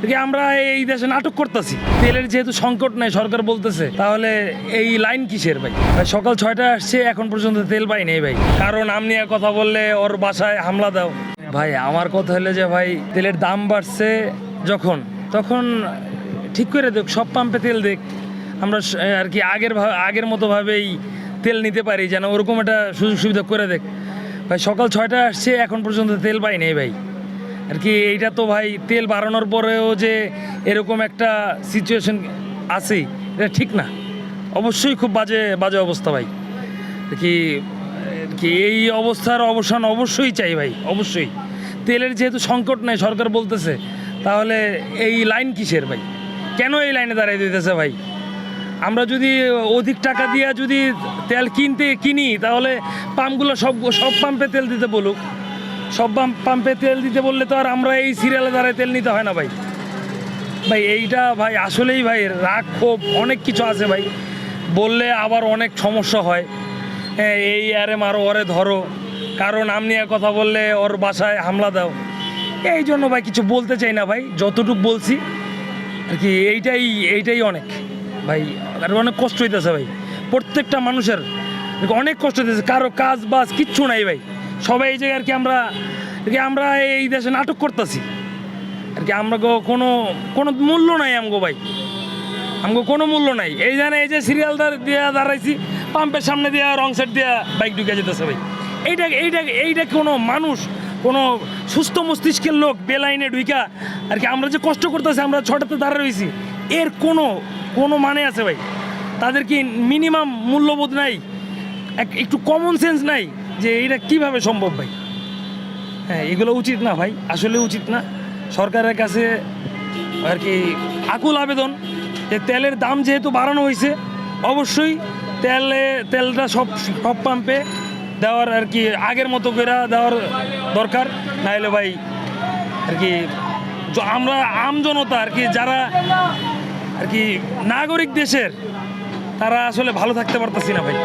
কি আমরা এই দেশে নাটক করতেছি? তেলের যেহেতু সংকট নাই সরকার বলতেছে, তাহলে এই লাইন কিসের ভাই? সকাল 6টায় আসছে, এখন পর্যন্ত তেল পাই নেই ভাই। কারণ আমনি আর কথা বললে ওর বাসায় হামলা দাও। ভাই আমার কথা হলে যে ভাই তেলের দাম বাড়ছে তখন ঠিক করে দেখ, সব পাম্পে তেল দেখ, আমরা আর কি আগের মতো ভাবেই তেল নিতে পারি, যেন ওরকম একটা সুযোগ সুবিধা করে দেখ ভাই। সকাল 6টায় আসছে, এখন পর্যন্ত তেল পাই নেই ভাই। আর কি এইটা তো ভাই তেল বাড়ানোর পরেও যে এরকম একটা সিচুয়েশন আছে, এটা ঠিক না। অবশ্যই খুব বাজে অবস্থা ভাই। কি এই অবস্থার অবসান অবশ্যই চাই ভাই, অবশ্যই। তেলের যেহেতু সংকট নাই সরকার বলতেছে, তাহলে এই লাইন কিসের ভাই? কেন এই লাইনে দাঁড়াই দিতেছে ভাই? আমরা যদি অধিক টাকা দিয়ে যদি তেল কিনি, তাহলে পাম্পগুলো সব পাম্পে তেল দিতে বলুক। সব পাম্পে তেল দিতে বললে তো আর আমরা এই সিরিয়ালে দাঁড়ায় তেল নিতে হয় না ভাই। এইটা ভাই আসলেই ভাই রাগ ক্ষোভ অনেক কিছু আছে ভাই, বললে আবার অনেক সমস্যা হয়। হ্যাঁ, এই আরে মারো, ওরে ধরো, কারণ আমনি আর কথা বললে ওর বাসায় হামলা দাও। এই জন্য ভাই কিছু বলতে চাই না ভাই, যতটুকু বলছি আর কি এইটাই অনেক ভাই। আর অনেক কষ্ট হইতেছে ভাই, প্রত্যেকটা মানুষের অনেক কষ্ট হইতেছে। কারো কাজ বাজ কিচ্ছু নাই ভাই, সবাই এই জায়গায় আর কি আমরা এই দেশে নাটক করতেছি আর কি। আমরা কোনো মূল্য নাই আমগো ভাই, আমগো কোনো মূল্য নাই। এই যে সিরিয়াল দিয়ে দাঁড়াইছি, পাম্পের সামনে দিয়ে রং সাইড দিয়ে বাইক ঢুকে যেতেছে ভাই। এইটা কোনো মানুষ, কোনো সুস্থ মস্তিষ্কের লোক বেলাইনে ঢুইকা আর কি আমরা যে কষ্ট করতেছি, আমরা 6টাতে দাঁড়া রয়েছি, এর কোনো মানে আছে ভাই? তাদের কি মিনিমাম মূল্যবোধ নাই? একটু কমন সেন্স নাই যে এটা কিভাবে সম্ভব ভাই? হ্যাঁ, এগুলো উচিত না ভাই, আসলে উচিত না। সরকারের কাছে আর কি আকুল আবেদন যে তেলের দাম যেহেতু বাড়ানো হয়েছে, অবশ্যই তেলটা সব পাম্পে দেওয়ার আর কি আগের মতো করে দেওয়ার দরকার। নাহলে ভাই আর কি আমরা আমজনতা আর কি, যারা আর কি নাগরিক দেশের, তারা আসলে ভালো থাকতে পারতেছি না ভাই।